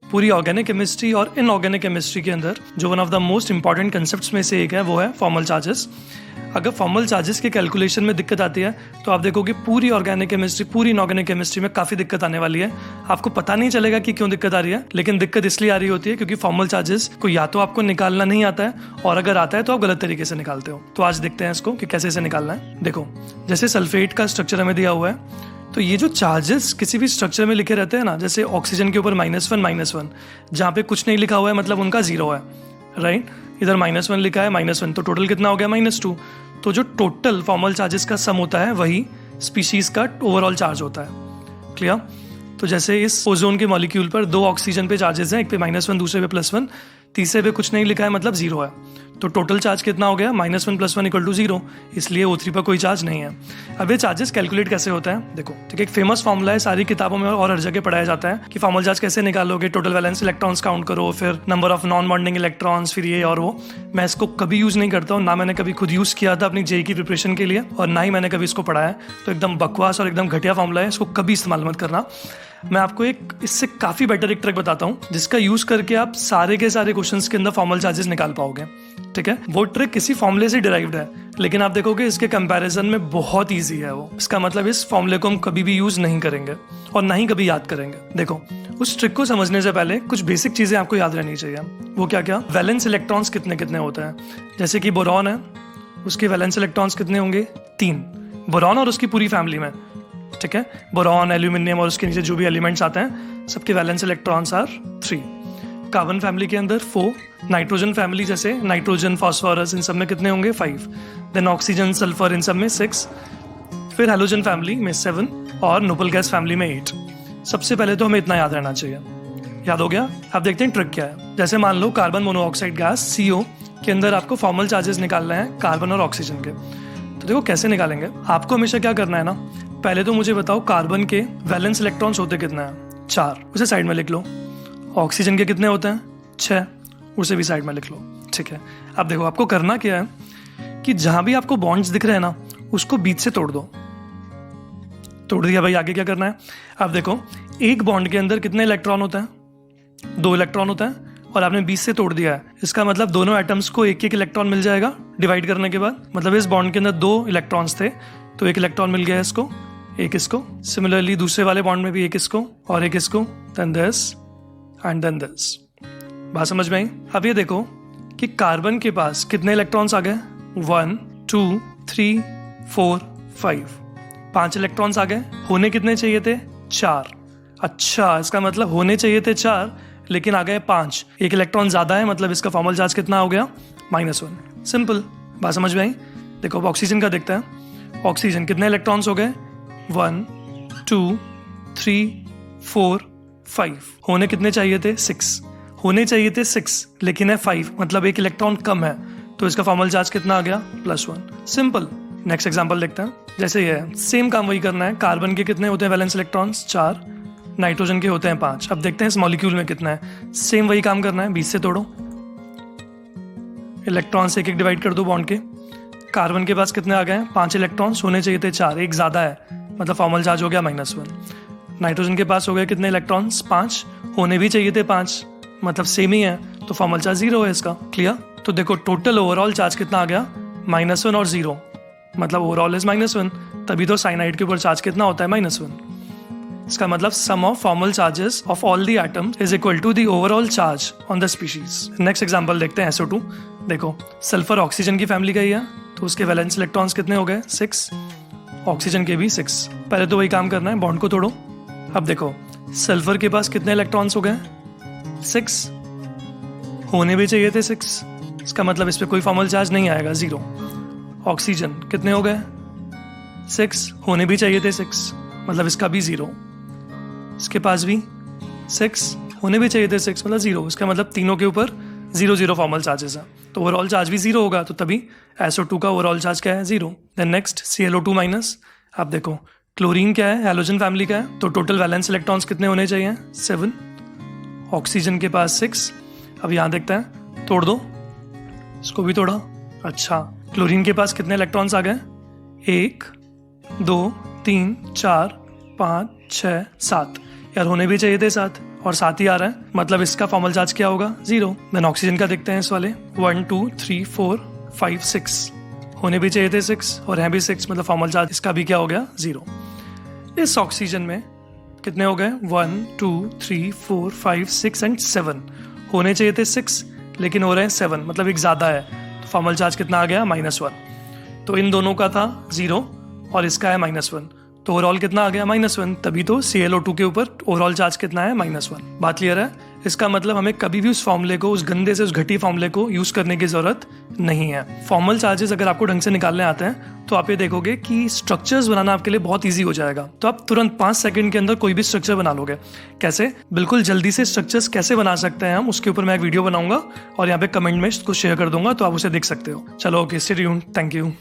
पूरी organic chemistry और inorganic chemistry के अंदर जो one of the most important concepts में से एक है वो है फॉर्मल चार्जेस। अगर फॉर्मल चार्जेस के कैलकुलेशन में दिक्कत आती है तो आप देखोगे पूरी ऑर्गेनिक केमिस्ट्री, पूरी इनऑर्गेनिक केमिस्ट्री में काफ़ी दिक्कत आने वाली है। आपको पता नहीं चलेगा कि क्यों दिक्कत आ रही है, लेकिन दिक्कत इसलिए आ रही होती है क्योंकि फॉर्मल चार्जेस को या तो आपको निकालना नहीं आता है, और अगर आता है तो आप गलत तरीके से निकालते हो। तो आज देखते हैं इसको कि कैसे इसे निकालना है। देखो, जैसे सल्फेट का स्ट्रक्चर हमें दिया हुआ है, तो ये जो चार्जेस किसी भी स्ट्रक्चर में लिखे रहते हैं ना, जैसे ऑक्सीजन के ऊपर -1 जहाँ पे कुछ नहीं लिखा हुआ है मतलब उनका 0 है, राइट। इधर -1 लिखा है, -1, तो टोटल कितना हो गया -2। तो जो टोटल फॉर्मल चार्जेस का सम होता है वही स्पीशीज का ओवरऑल चार्ज होता है। क्लियर। तो जैसे इस ओजोन के मॉलिक्यूल पर 2 ऑक्सीजन पे चार्जेस हैं, एक पे -1 दूसरे पे +1, तीसरे पे कुछ नहीं लिखा है मतलब 0 है। तो टोटल चार्ज कितना हो गया, -1 + 1 = 0, इसलिए O3 पर कोई चार्ज नहीं है। अब ये चार्जेस कैलकुलेट कैसे होता है, देखो, ठीक है। एक फेमस फॉर्मूला है, सारी किताबों में और हर जगह पढ़ाया जाता है कि फॉर्मल चार्ज कैसे निकालोगे, टोटल वैलेंस इलेक्ट्रॉन्स काउंट करो, फिर number of non bonding electrons, फिर ये और वो। मैं इसको कभी यूज नहीं करता हूँ, ना मैंने कभी खुद यूज किया था अपनी जेईई की प्रिपरेशन के लिए, और ना ही मैंने कभी इसको पढ़ा है। तो एकदम बकवास और एकदम घटिया फॉर्मूला है, इसको कभी इस्तेमाल मत करना। मैं आपको एक इससे काफ़ी बेटर एक ट्रिक बताता हूँ जिसका यूज करके आप सारे के सारे क्वेश्चंस के अंदर फॉर्मल चार्जेस निकाल पाओगे, ठीक है। वो ट्रिक किसी फॉर्मूले से डिराइव्ड है, लेकिन आप देखोगे इसके कंपैरिजन में बहुत ईजी है वो। इसका मतलब इस फॉर्मूले को हम कभी भी यूज नहीं करेंगे और ना ही कभी याद करेंगे। देखो, उस ट्रिक को समझने से पहले कुछ बेसिक चीजें आपको याद रहनी चाहिए। वो क्या क्या, वैलेंस इलेक्ट्रॉन्स कितने कितने होते हैं। जैसे कि बोरॉन है, उसके वैलेंस इलेक्ट्रॉन्स कितने होंगे, 3। बोरॉन और उसकी पूरी फैमिली में, ठीक है। बोरॉन, एल्यूमिनियम और उसके नीचे जो भी एलिमेंट्स आते हैं सबके valence electrons are 3। Carbon family के अंदर 4। नाइट्रोजन फैमिली जैसे नाइट्रोजन, फास्फोरस, इन सब में कितने होंगे, 5। देन ऑक्सीजन, सल्फर, इन सब में 6। फिर हैलोजन फैमिली में 7 और नोबल गैस फैमिली में 8। सबसे पहले तो हमें इतना याद रहना चाहिए। याद हो गया। अब देखते हैं ट्रिक क्या है। जैसे मान low carbon monoxide gas CO के अंदर आपको फॉर्मल चार्जेस निकालना है कार्बन और ऑक्सीजन के। तो देखो कैसे निकालेंगे। आपको हमेशा क्या करना है ना, पहले तो मुझे बताओ कार्बन के वैलेंस इलेक्ट्रॉन्स होते कितने हैं, 4, उसे साइड में लिख लो। ऑक्सीजन के कितने होते हैं, 6, उसे भी साइड में लिख लो, ठीक है। अब देखो आपको करना क्या है कि जहां भी आपको बॉन्ड्स दिख रहे हैं ना, उसको बीच से तोड़ दो। तोड़ दिया भाई, आगे क्या करना है। अब देखो, एक बॉन्ड के अंदर कितने इलेक्ट्रॉन होते हैं, 2 इलेक्ट्रॉन होता है, और आपने 20 से तोड़ दिया है। इसका मतलब दोनों एटम्स को एक एक इलेक्ट्रॉन मिल जाएगा डिवाइड करने के बाद। मतलब इस बॉन्ड के अंदर 2 इलेक्ट्रॉन्स थे, तो 1 इलेक्ट्रॉन मिल गया इसको, 1 इसको। सिमिलरली दूसरे वाले बॉन्ड में भी 1 इसको और 1 इसको, then this and then this. बात समझ में आई। अब ये देखो कि कार्बन के पास कितने इलेक्ट्रॉन्स आ गए, 1 2 3 4 5, 5 इलेक्ट्रॉन्स आ गए। होने कितने चाहिए थे, 4। अच्छा, इसका मतलब होने चाहिए थे 4, लेकिन आ गए 5। 1 इलेक्ट्रॉन ज्यादा है, मतलब इसका फॉर्मल चार्ज कितना हो गया, -1। सिंपल। बात समझ में आई। देखो अब ऑक्सीजन का देखते हैं। ऑक्सीजन कितने इलेक्ट्रॉन्स हो गए, 1 2 3 4 5। होने कितने चाहिए थे, 6। होने चाहिए थे 6, लेकिन है 5, मतलब 1 इलेक्ट्रॉन कम है, तो इसका फॉर्मल चार्ज कितना आ गया, +1। सिंपल। नेक्स्ट एग्जांपल देखते हैं। जैसे ये है, सेम काम वही करना है। कार्बन के कितने होते हैं वैलेंस इलेक्ट्रॉन्स, 4। नाइट्रोजन के होते हैं 5। अब देखते हैं इस मॉलिक्यूल में कितना है। सेम वही काम करना है, 20 से तोड़ो, इलेक्ट्रॉन से 1 डिवाइड कर दो बॉन्ड के। कार्बन के पास कितने आ गए, 5 इलेक्ट्रॉन्स, होने चाहिए थे 4, 1 ज्यादा है, मतलब फॉर्मल चार्ज हो गया -1। नाइट्रोजन के पास हो गए कितने इलेक्ट्रॉन्स, 5, होने भी चाहिए थे 5, मतलब सेम ही है, तो फॉर्मल चार्ज 0 है इसका। क्लियर। तो देखो टोटल ओवरऑल चार्ज कितना आ गया, -1 और 0, मतलब ओवरऑल इज -1। तभी तो साइनाइड के ऊपर चार्ज कितना होता है, -1। इसका मतलब sum of formal charges of all the atoms is equal to the overall charge on the species. Next example देखते हैं, SO2। देखो सल्फर ऑक्सीजन की फैमिली का ही है, तो उसके वैलेंस इलेक्ट्रॉन्स कितने हो गए, 6। ऑक्सीजन के भी 6। पहले तो वही काम करना है, बॉन्ड को तोड़ो। अब देखो सल्फर के पास कितने इलेक्ट्रॉन्स हो गए, 6। होने भी चाहिए थे 6, इसका मतलब इस पे कोई फॉर्मल चार्ज नहीं आएगा, 0। ऑक्सीजन कितने हो गए, 6। होने भी चाहिए थे 6, मतलब इसका भी 0। इसके पास भी 6, होने भी चाहिए थे 6, मतलब 0। इसका मतलब तीनों के ऊपर 0 0 फॉर्मल चार्जेस है, तो ओवरऑल चार्ज भी 0 होगा, तो तभी SO2 का ओवरऑल चार्ज क्या है, 0। Then next ClO2-। अब देखो क्लोरीन क्या है, हैलोजन फैमिली का है, तो टोटल वैलेंस इलेक्ट्रॉन्स कितने होने चाहिए, 7। ऑक्सीजन के पास 6। अब यहाँ देखते हैं, तोड़ दो, इसको भी तोड़ा। अच्छा, क्लोरीन के पास कितने इलेक्ट्रॉन्स आ गए, 1 2 3 4 5 6 7। यार होने भी चाहिए थे 7, और 7 ही आ रहा है, मतलब इसका फॉर्मल चार्ज क्या होगा? 0। देन ऑक्सीजन का देखते हैं इस वाले 1 2 3 4 5 6 होने भी चाहिए थे 6 और हैं भी 6, मतलब फॉर्मल चार्ज इसका भी क्या हो गया? 0। इस ऑक्सीजन में कितने हो गए? 1 2 3 4 5 6 एंड 7 होने चाहिए थे 6 लेकिन हो रहे हैं 7, मतलब एक ज़्यादा है, तो फॉर्मल चार्ज कितना आ गया? -1। तो इन दोनों का था 0 और इसका है -1, तो ओवरऑल कितना आ गया? -1। तभी तो ClO2 के ऊपर ओवरऑल चार्ज कितना है? -1। बात क्लियर है? इसका मतलब हमें कभी भी उस फॉर्मूले को, उस गंदे से उस घटी फॉर्मूले को यूज करने की जरूरत नहीं है। फॉर्मल चार्जेस अगर आपको ढंग से निकालने आते हैं तो आप ये देखोगे कि स्ट्रक्चर्स बनाना आपके लिए बहुत ईजी हो जाएगा। तो आप तुरंत 5 सेकंड के अंदर कोई भी स्ट्रक्चर बना लोगे। कैसे? बिल्कुल जल्दी से स्ट्रक्चर्स कैसे बना सकते हैं हम, उसके ऊपर मैं एक वीडियो बनाऊंगा और यहाँ पे कमेंट में इसको शेयर कर दूंगा, तो आप उसे देख सकते हो। चलो okay, stay tuned, thank you.